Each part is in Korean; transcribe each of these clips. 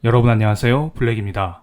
여러분 안녕하세요. 블랙입니다.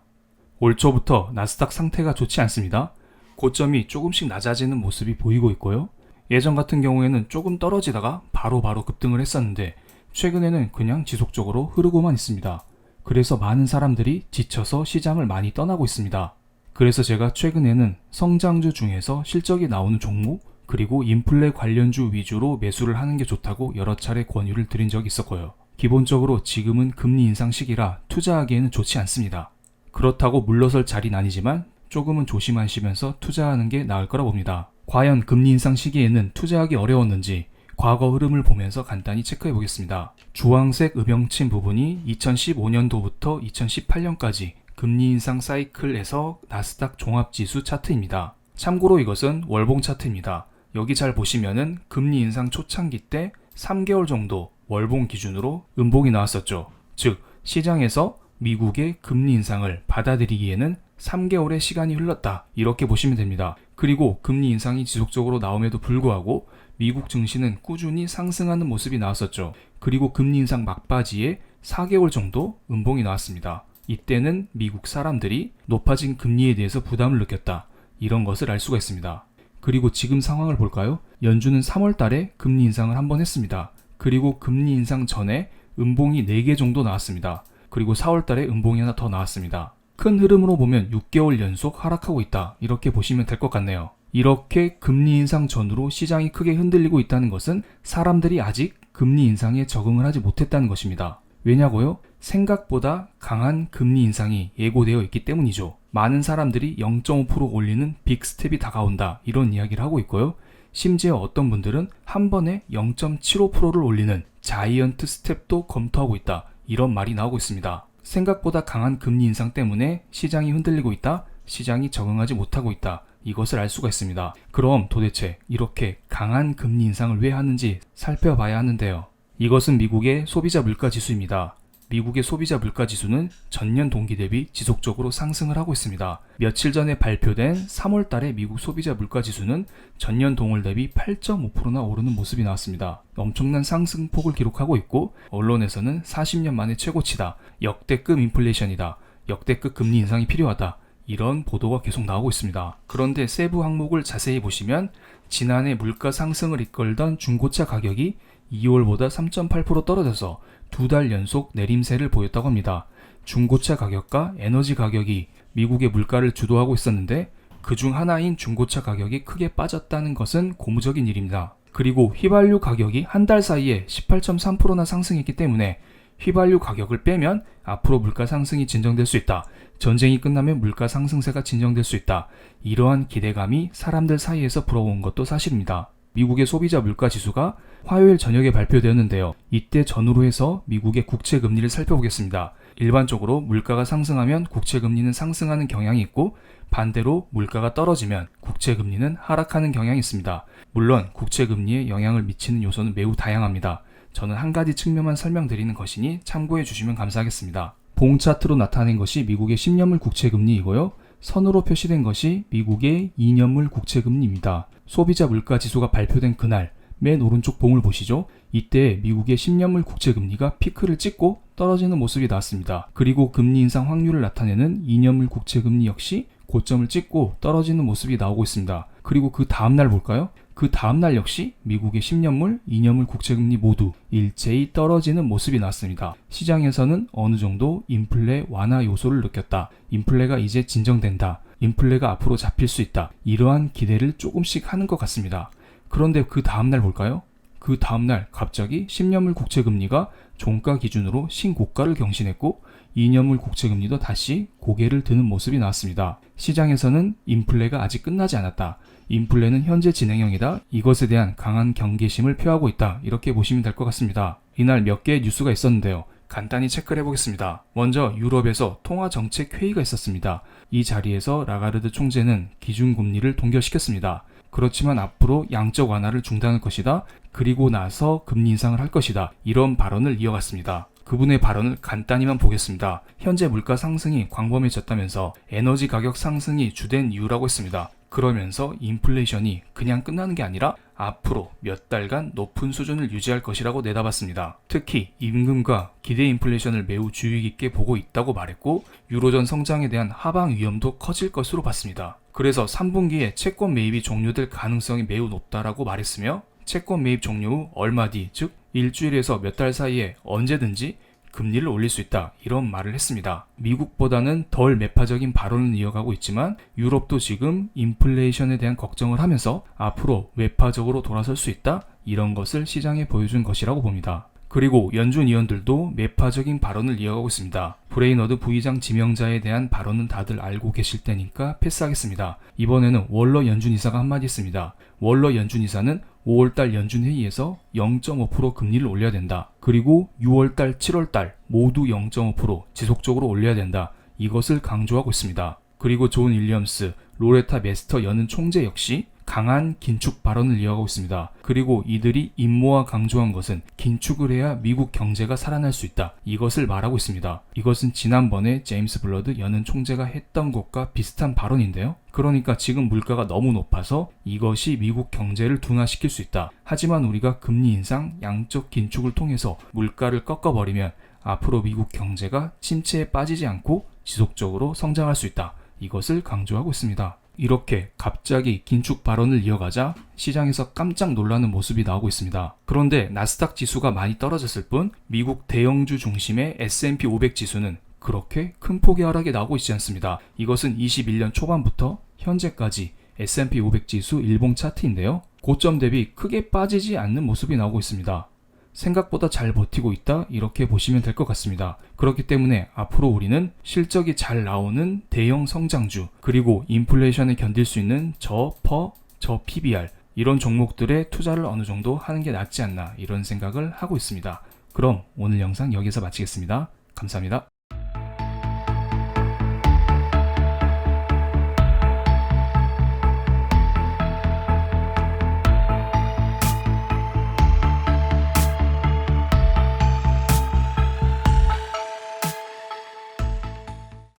올 초부터 나스닥 상태가 좋지 않습니다. 고점이 조금씩 낮아지는 모습이 보이고 있고요. 예전 같은 경우에는 조금 떨어지다가 바로 급등을 했었는데 최근에는 그냥 지속적으로 흐르고만 있습니다. 그래서 많은 사람들이 지쳐서 시장을 많이 떠나고 있습니다. 그래서 제가 최근에는 성장주 중에서 실적이 나오는 종목 그리고 인플레 관련주 위주로 매수를 하는 게 좋다고 여러 차례 권유를 드린 적이 있었고요. 기본적으로 지금은 금리 인상 시기라 투자하기에는 좋지 않습니다. 그렇다고 물러설 자리는 아니지만 조금은 조심하시면서 투자하는 게 나을 거라 봅니다. 과연 금리 인상 시기에는 투자하기 어려웠는지 과거 흐름을 보면서 간단히 체크해 보겠습니다. 주황색 음영침 부분이 2015년도부터 2018년까지 금리 인상 사이클에서 나스닥 종합지수 차트입니다. 참고로 이것은 월봉 차트입니다. 여기 잘 보시면은 금리 인상 초창기 때 3개월 정도 월봉 기준으로 음봉이 나왔었죠. 즉 시장에서 미국의 금리 인상을 받아들이기에는 3개월의 시간이 흘렀다 이렇게 보시면 됩니다. 그리고 금리 인상이 지속적으로 나옴에도 불구하고 미국 증시는 꾸준히 상승하는 모습이 나왔었죠. 그리고 금리 인상 막바지에 4개월 정도 음봉이 나왔습니다. 이때는 미국 사람들이 높아진 금리에 대해서 부담을 느꼈다 이런 것을 알 수가 있습니다. 그리고 지금 상황을 볼까요? 연준은 3월 달에 금리 인상을 한번 했습니다. 그리고 금리 인상 전에 음봉이 4개 정도 나왔습니다. 그리고 4월 달에 음봉이 하나 더 나왔습니다. 큰 흐름으로 보면 6개월 연속 하락하고 있다 이렇게 보시면 될 것 같네요. 이렇게 금리 인상 전후로 시장이 크게 흔들리고 있다는 것은 사람들이 아직 금리 인상에 적응을 하지 못했다는 것입니다. 왜냐고요? 생각보다 강한 금리 인상이 예고되어 있기 때문이죠. 많은 사람들이 0.5% 올리는 빅 스텝이 다가온다 이런 이야기를 하고 있고요. 심지어 어떤 분들은 한 번에 0.75%를 올리는 자이언트 스텝도 검토하고 있다 이런 말이 나오고 있습니다. 생각보다 강한 금리 인상 때문에 시장이 흔들리고 있다, 시장이 적응하지 못하고 있다 이것을 알 수가 있습니다. 그럼 도대체 이렇게 강한 금리 인상을 왜 하는지 살펴봐야 하는데요. 이것은 미국의 소비자 물가 지수입니다. 미국의 소비자 물가 지수는 전년 동기 대비 지속적으로 상승을 하고 있습니다. 며칠 전에 발표된 3월 달에 미국 소비자 물가 지수는 전년 동월 대비 8.5%나 오르는 모습이 나왔습니다. 엄청난 상승폭을 기록하고 있고 언론에서는 40년 만에 최고치다, 역대급 인플레이션이다, 역대급 금리 인상이 필요하다 이런 보도가 계속 나오고 있습니다. 그런데 세부 항목을 자세히 보시면 지난해 물가 상승을 이끌던 중고차 가격이 2월보다 3.8% 떨어져서 2달 연속 내림세를 보였다고 합니다. 중고차 가격과 에너지 가격이 미국의 물가를 주도하고 있었는데 그중 하나인 중고차 가격이 크게 빠졌다는 것은 고무적인 일입니다. 그리고 휘발유 가격이 한 달 사이에 18.3%나 상승했기 때문에 휘발유 가격을 빼면 앞으로 물가 상승이 진정될 수 있다. 전쟁이 끝나면 물가 상승세가 진정될 수 있다. 이러한 기대감이 사람들 사이에서 불어온 것도 사실입니다. 미국의 소비자 물가 지수가 화요일 저녁에 발표되었는데요. 이때 전후로 해서 미국의 국채 금리를 살펴보겠습니다. 일반적으로 물가가 상승하면 국채 금리는 상승하는 경향이 있고 반대로 물가가 떨어지면 국채 금리는 하락하는 경향이 있습니다. 물론 국채 금리에 영향을 미치는 요소는 매우 다양합니다. 저는 한 가지 측면만 설명드리는 것이니 참고해 주시면 감사하겠습니다. 봉 차트로 나타낸 것이 미국의 10년물 국채 금리이고요. 선으로 표시된 것이 미국의 2년물 국채 금리입니다. 소비자 물가 지수가 발표된 그날 맨 오른쪽 봉을 보시죠. 이때 미국의 10년물 국채 금리가 피크를 찍고 떨어지는 모습이 나왔습니다. 그리고 금리 인상 확률을 나타내는 2년물 국채 금리 역시 고점을 찍고 떨어지는 모습이 나오고 있습니다. 그리고 그 다음날 볼까요? 그 다음날 역시 미국의 10년물, 2년물 국채금리 모두 일제히 떨어지는 모습이 나왔습니다. 시장에서는 어느 정도 인플레 완화 요소를 느꼈다. 인플레가 이제 진정된다. 인플레가 앞으로 잡힐 수 있다. 이러한 기대를 조금씩 하는 것 같습니다. 그런데 그 다음날 볼까요? 그 다음날 갑자기 10년물 국채금리가 종가 기준으로 신고가를 경신했고 2년물 국채금리도 다시 고개를 드는 모습이 나왔습니다. 시장에서는 인플레가 아직 끝나지 않았다. 인플레는 현재 진행형이다. 이것에 대한 강한 경계심을 표하고 있다. 이렇게 보시면 될 것 같습니다. 이날 몇 개의 뉴스가 있었는데요. 간단히 체크를 해보겠습니다. 먼저 유럽에서 통화정책회의가 있었습니다. 이 자리에서 라가르드 총재는 기준금리를 동결시켰습니다. 그렇지만 앞으로 양적 완화를 중단할 것이다. 그리고 나서 금리 인상을 할 것이다. 이런 발언을 이어갔습니다. 그분의 발언을 간단히만 보겠습니다. 현재 물가 상승이 광범해졌다면서 에너지 가격 상승이 주된 이유라고 했습니다. 그러면서 인플레이션이 그냥 끝나는 게 아니라 앞으로 몇 달간 높은 수준을 유지할 것이라고 내다봤습니다. 특히 임금과 기대 인플레이션을 매우 주의 깊게 보고 있다고 말했고 유로존 성장에 대한 하방 위험도 커질 것으로 봤습니다. 그래서 3분기에 채권 매입이 종료될 가능성이 매우 높다라고 말했으며 채권 매입 종료 후 얼마 뒤, 즉 일주일에서 몇 달 사이에 언제든지 금리를 올릴 수 있다, 이런 말을 했습니다. 미국보다는 덜 매파적인 발언을 이어가고 있지만 유럽도 지금 인플레이션에 대한 걱정을 하면서 앞으로 외파적으로 돌아설 수 있다, 이런 것을 시장에 보여준 것이라고 봅니다. 그리고 연준 위원들도 매파적인 발언을 이어가고 있습니다. 브레이너드 부의장 지명자에 대한 발언은 다들 알고 계실 테니까 패스하겠습니다. 이번에는 월러 연준이사가 한마디 했습니다. 월러 연준이사는 5월달 연준회의에서 0.5% 금리를 올려야 된다. 그리고 6월달, 7월달 모두 0.5% 지속적으로 올려야 된다. 이것을 강조하고 있습니다. 그리고 존 윌리엄스, 로레타 메스터 여는 총재 역시 강한 긴축 발언을 이어가고 있습니다. 그리고 이들이 임모와 강조한 것은 긴축을 해야 미국 경제가 살아날 수 있다, 이것을 말하고 있습니다. 이것은 지난번에 제임스 블러드 여는 총재가 했던 것과 비슷한 발언인데요. 그러니까 지금 물가가 너무 높아서 이것이 미국 경제를 둔화시킬 수 있다. 하지만 우리가 금리 인상, 양적 긴축을 통해서 물가를 꺾어버리면 앞으로 미국 경제가 침체에 빠지지 않고 지속적으로 성장할 수 있다. 이것을 강조하고 있습니다. 이렇게 갑자기 긴축 발언을 이어가자 시장에서 깜짝 놀라는 모습이 나오고 있습니다. 그런데 나스닥 지수가 많이 떨어졌을 뿐 미국 대형주 중심의 S&P 500 지수는 그렇게 큰 폭의 하락이 나오고 있지 않습니다. 이것은 21년 초반부터 현재까지 S&P 500 지수 일봉 차트인데요. 고점 대비 크게 빠지지 않는 모습이 나오고 있습니다. 생각보다 잘 버티고 있다, 이렇게 보시면 될 것 같습니다. 그렇기 때문에 앞으로 우리는 실적이 잘 나오는 대형 성장주, 그리고 인플레이션을 견딜 수 있는 저퍼, 저PBR 이런 종목들에 투자를 어느 정도 하는 게 낫지 않나, 이런 생각을 하고 있습니다. 그럼 오늘 영상 여기서 마치겠습니다. 감사합니다.